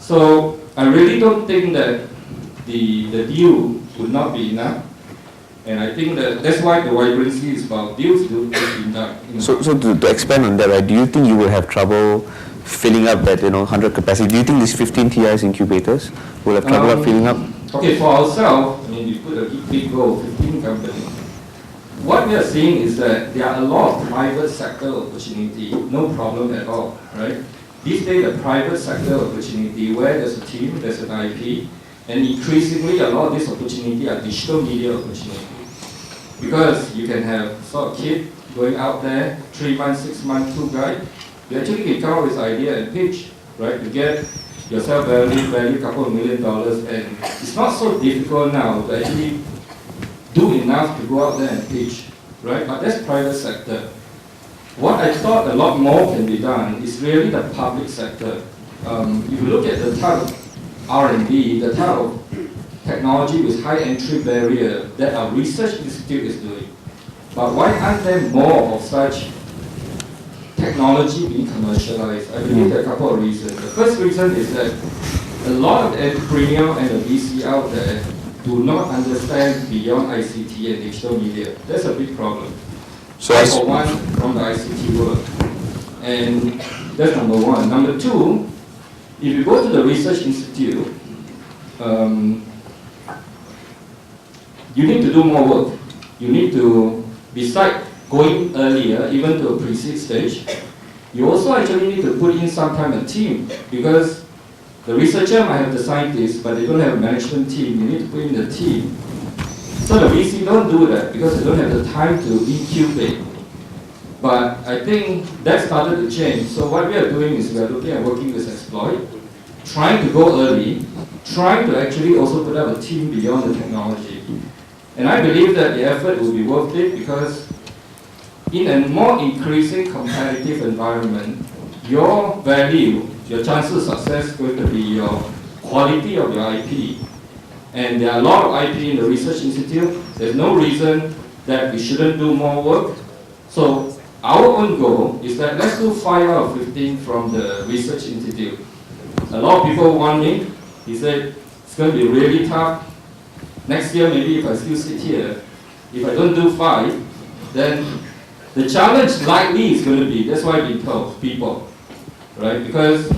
So I really don't think that the deal would not be enough. And I think that's why the vibrancy is about deals to be enough. So to expand on that, right, do you think you will have trouble filling up that 100 capacity? Do you think these 15 TIs incubators will have trouble up filling up? Okay, for ourselves, I mean, we put a big goal, 15 companies. What we are seeing is that there are a lot of private sector opportunity, no problem at all, right? These days, the private sector opportunity, where there's a team, there's an IP, and increasingly a lot of these opportunity are digital media opportunity. Because you can have sort of kid going out there, 3 months, 6 months, tour guide, you actually can come up with idea and pitch, right? To get yourself value a couple of $1 million, and it's not so difficult now to actually do enough to go out there and pitch, right? But that's private sector. What I thought a lot more can be done is really the public sector. If you look at the type of R&D, the type of technology with high entry barrier that our research institute is doing. But why aren't there more of such technology being commercialized? I believe there are a couple of reasons. The first reason is that a lot of the entrepreneurs and the VC out there do not understand beyond ICT and digital media. That's a big problem. So for one, from the ICT world. And that's number one. Number two, if you go to the research institute, you need to do more work. You need to, besides going earlier, even to a pre-seed stage, you also actually need to put in sometimes a team, because the researcher might have the scientists, but they don't have a management team. You need to put in the team. So the VC don't do that because they don't have the time to incubate. But I think that started to change. So what we are doing is we are looking at working with Exploit, trying to go early, trying to actually also put up a team beyond the technology. And I believe that the effort will be worth it because in a more increasing competitive environment, your value, your chances of success is going to be your quality of your IP. And there are a lot of IP in the research institute. There's no reason that we shouldn't do more work. So our own goal is that let's do 5 out of 15 from the research institute. A lot of people want me. He said, it's going to be really tough. Next year, maybe if I still sit here, if I don't do 5, then the challenge likely is going to be, that's why we tell people, right? Because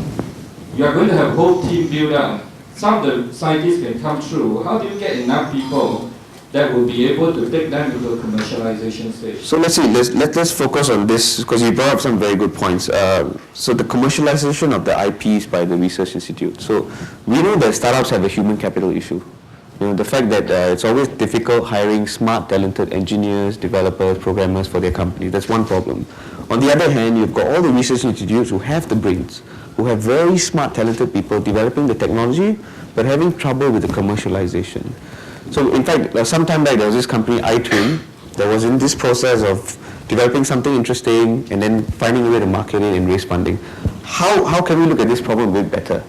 you are going to have a whole team built up. Some of the scientists can come through. How do you get enough people that will be able to take them to the commercialization stage? So let's see, let's focus on this, because you brought up some very good points. So the commercialization of the IPs by the Research Institute. So we know that startups have a human capital issue. The fact that it's always difficult hiring smart, talented engineers, developers, programmers for their company. That's one problem. On the other hand, you've got all the research institutes who have the brains, who have very smart, talented people developing the technology, but having trouble with the commercialization. So in fact, some time back, there was this company, iTwin, that was in this process of developing something interesting and then finding a way to market it and raise funding. How can we look at this problem a bit better?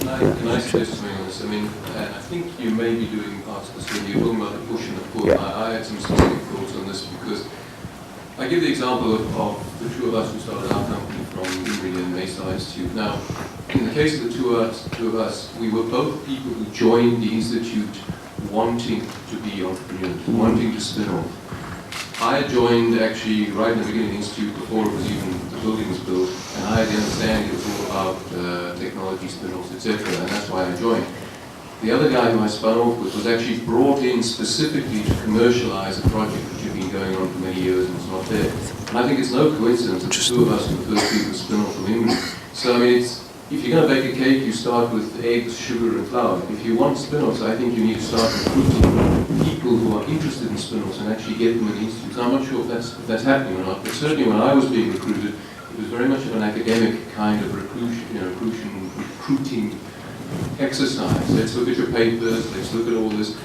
Can I suggest something on this? I mean, I think you may be doing parts of this when you're talking about the push and the pull. Yeah. I had some specific thoughts on this because I give the example of the two of us who started our company from Clearbridge and Mesa Institute. Now, in the case of the two of us, we were both people who joined the institute wanting to be entrepreneurs, wanting to spin off. I joined actually right in the beginning of the institute before it was even the building was built, and I had the understanding it was all about technology spin-offs, etc., and that's why I joined. The other guy who I spun off with was actually brought in specifically to commercialize a project which had been going on for many years and was not there. And I think it's no coincidence that the two of us were the first people to spin off from England. So I mean, if you're going to bake a cake, you start with eggs, sugar, and flour. If you want spin-offs, I think you need to start recruiting people who are interested in spin-offs and actually get them in the institutes. I'm not sure if that's happening or not, but certainly when I was being recruited, it was very much of an academic kind of recruiting exercise. Let's look at your papers, let's look at all this.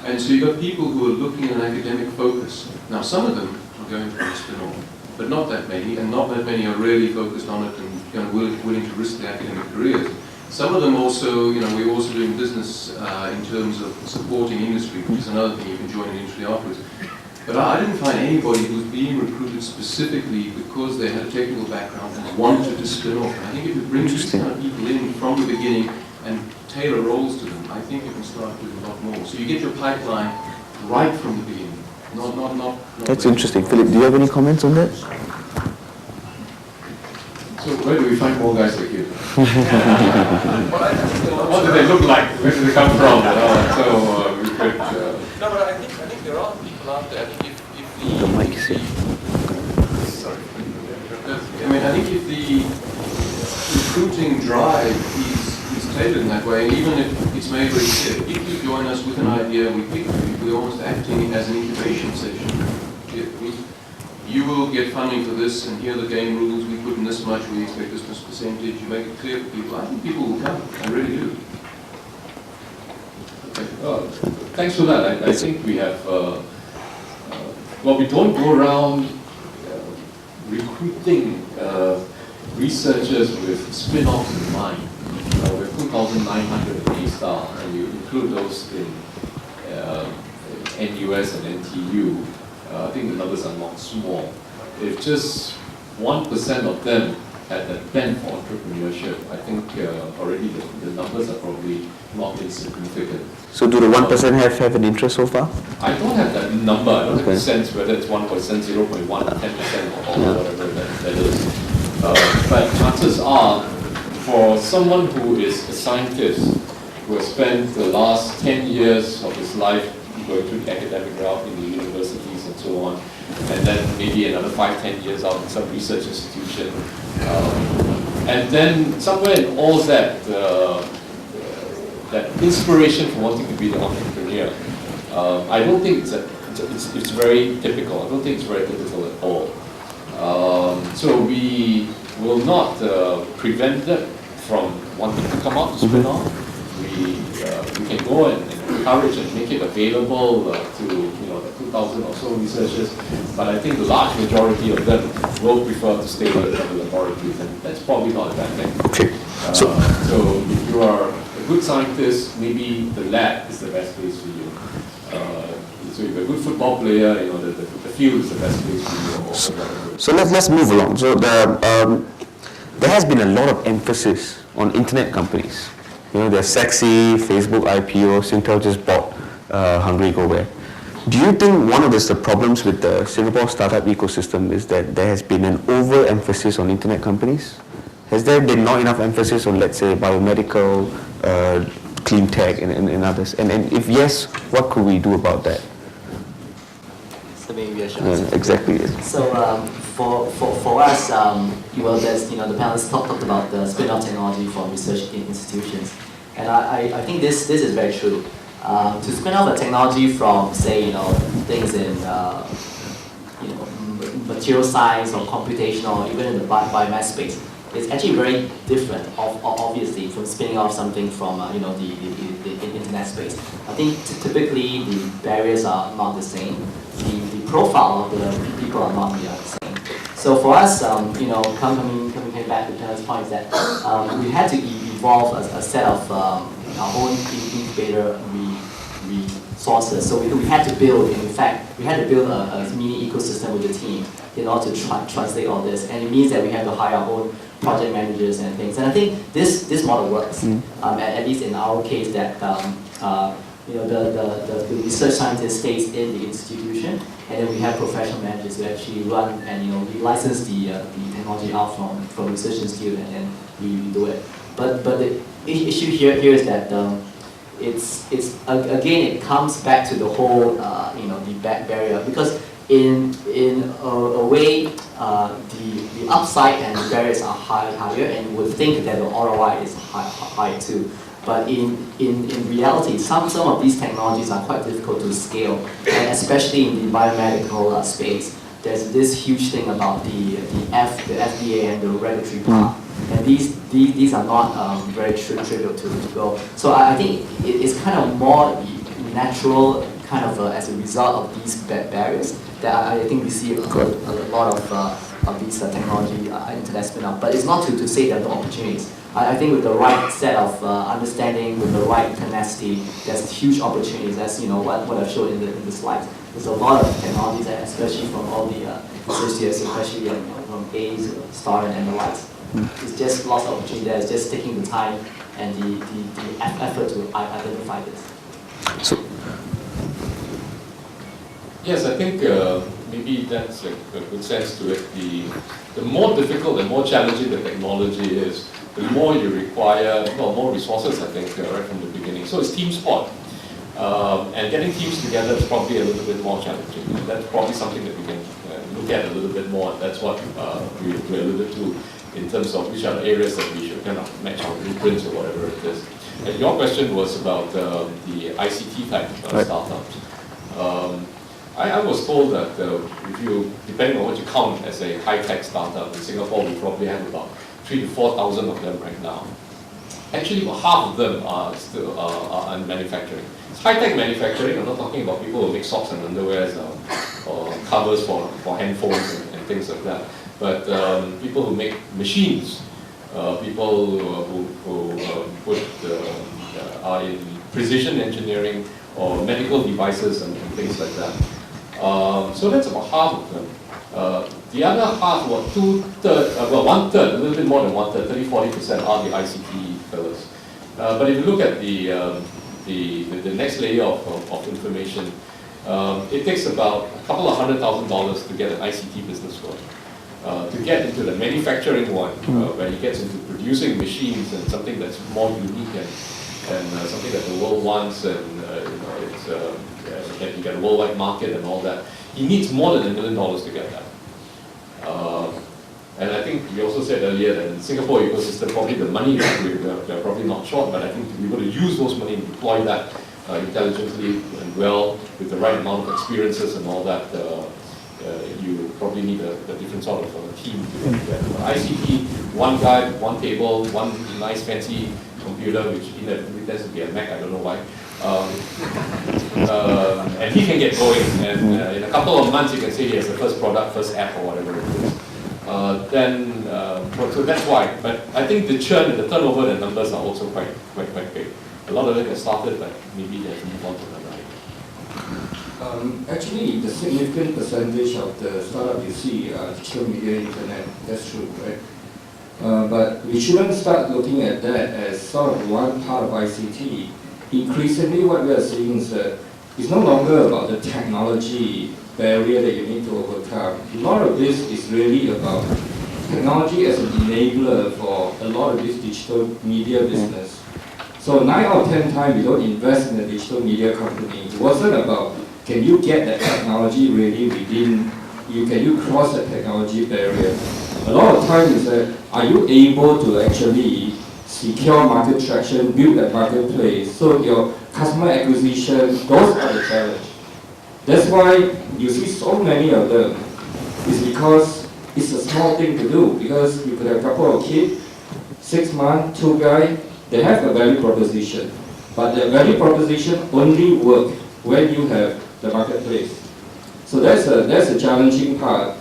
And so you've got people who are looking at an academic focus. Now some of them are going for a spin-off, but not that many, and not that many are really focused on it and willing to risk their academic careers. Some of them also, we're also doing business in terms of supporting industry, which is another thing you can join in industry afterwards. But I didn't find anybody who was being recruited specifically because they had a technical background and wanted to spin off. And I think if you bring these kind of people in from the beginning and tailor roles to them, I think you can start doing a lot more. So you get your pipeline right from the beginning. Not That's interesting. Philip, do you have any comments on that? So where do we find more guys like you? What do they look like? Where do they come from? We could. No, but I think there are people out there. I think if The mic is here. sorry. I think if the recruiting drive is tailored in that way, and even if it's made very clear, if you join us with an idea, we pick you, we're almost acting as an incubation session. You will get funding for this, and here are the game rules. We put in this much, we expect this much percentage. You make it clear for people. I think people will come. I really do. Thanks for that. I think we have. We don't go around recruiting researchers with spin-offs in mind. We have 2,900 A-star, and you include those in NUS and NTU. I think the numbers are not small. If just 1% of them had that bent for entrepreneurship, I think already the numbers are probably not insignificant. So do the 1% have an interest so far? I don't have that number. I don't have Okay. a sense whether it's 1%, 0.1, 10%, or whatever that is. But chances are, for someone who is a scientist, who has spent the last 10 years of his life going through the academic route in the universities and so on, and then maybe another 5-10 years out in some research institution, and then somewhere in all that, that inspiration for wanting to be the entrepreneur, I don't think it's very typical. I don't think it's very typical at all. So we will not prevent them from wanting to come out to spin off. We can go and encourage and make it available to the 2,000 or so researchers, but I think the large majority of them will prefer to stay in the laboratories, and that's probably not a bad thing. Okay. So if you are a good scientist, maybe the lab is the best place for you. So if you're a good football player, the field is the best place for you. So let's move along. So there has been a lot of emphasis on internet companies. They're sexy, Facebook IPO, Singtel just bought Hungry Go Where. Do you think one of the problems with the Singapore startup ecosystem is that there has been an over-emphasis on internet companies? Has there been not enough emphasis on, let's say, biomedical, clean tech, and others? And if yes, what could we do about that? So maybe I should answer. Exactly. So for us, there's the panelists talked about the spin-off technology for research institutions, and I think this is very true. To spin off a technology from, say, things in material science or computational, even in the biomass space, it's actually very different, obviously, from spinning off something from the internet space. I think typically the barriers are not the same. The profile of the people are not the same. So for us, coming back to Chen's point, is that we had to evolve a set of our own incubator resources. So we had to build, in fact, a mini ecosystem with the team in order to translate all this. And it means that we have to hire our own project managers and things. And I think this model works, at least in our case, that the research scientist stays in the institution, and then we have professional managers who actually run and we license the technology out from research institute, and then we do it. But the issue here is that it's again, it comes back to the whole the barrier, because in a way the upside and the barriers are higher, and you would think that the ROI is higher too. But in reality, some of these technologies are quite difficult to scale, and especially in the biomedical space. There's this huge thing about the FDA and the regulatory part, and these are not very trivial to go. So I think it's kind of more natural, kind of as a result of these barriers, that I think we see a lot of these technology internet spin-off. But it's not to say that the opportunities. I think with the right set of understanding, with the right tenacity, there's huge opportunities. As you know, what I've showed in the slides. There's a lot of technologies, especially from all the associates, especially from A's, Star, and the likes. It's just lots of opportunity there. It's just taking the time and the effort to identify this. So, yes, I think maybe that's a good sense to it. The more difficult and more challenging the technology is, the more you require, well, more resources, I think, right from the beginning. So it's team sport. And getting teams together is probably a little bit more challenging. And that's probably something that we can look at a little bit more. That's what we alluded to in terms of which are the areas that we should kind of match our blueprints or whatever it is. And your question was about the ICT type startups. I was told that if you, depending on what you count as a high-tech startup, in Singapore we probably have about 3,000 to 4,000 of them right now. Actually, about half of them are still in manufacturing. It's high-tech manufacturing. I'm not talking about people who make socks and underwears or covers for handphones and things like that. But people who make machines, people who are in precision engineering or medical devices and things like that. So that's about half of them. The other half, well, one-third, a little bit more than one-third, 30–40% are the ICT fellows. But if you look at the next layer of information, it takes about a couple of $100,000 to get an ICT business going. To get into the manufacturing one, where he gets into producing machines and something that's more unique and something that the world wants, and you get a worldwide market and all that, he needs more than $1 million to get that. And I think you also said earlier that in the Singapore ecosystem, probably the money we're probably not short, but I think to be able to use those money and deploy that intelligently and well with the right amount of experiences and all that, you probably need a different sort of team to do that. But ICT, one guy, one table, one nice fancy computer, which inevitably tends to be a Mac, I don't know why. And he can get going, and in a couple of months you can say he has the first product, first app, or whatever it is. So that's why. But I think the churn and the turnover and numbers are also quite big. A lot of it has started, but maybe they have to move on to another. Actually, the significant percentage of the startup you see are digital media, internet. That's true, right? But we shouldn't start looking at that as sort of one part of ICT. Increasingly, what we are seeing is that it's no longer about the technology barrier that you need to overcome. A lot of this is really about technology as an enabler for a lot of this digital media business. So 9 out of 10 times we don't invest in a digital media company. It wasn't about can you get that technology really within you, can you cross that technology barrier. A lot of times is that are you able to actually secure market traction, build that marketplace, so your customer acquisition, those are the challenge. That's why you see so many of them. It's because it's a small thing to do, because you could have a couple of kids, 6 months, 2 guys, they have a value proposition. But the value proposition only works when you have the marketplace. So that's a challenging part.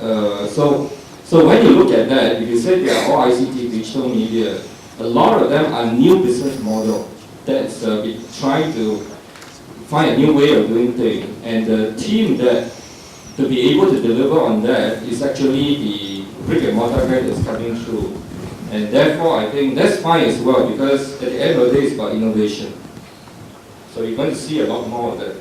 So when you look at that, if you say they are all ICT, digital media, a lot of them are new business model that's trying to find a new way of doing things. And the team that to be able to deliver on that is actually the brick and mortar guy that's coming through. And therefore, I think that's fine as well, because at the end of the day, it's about innovation. So you're going to see a lot more of that.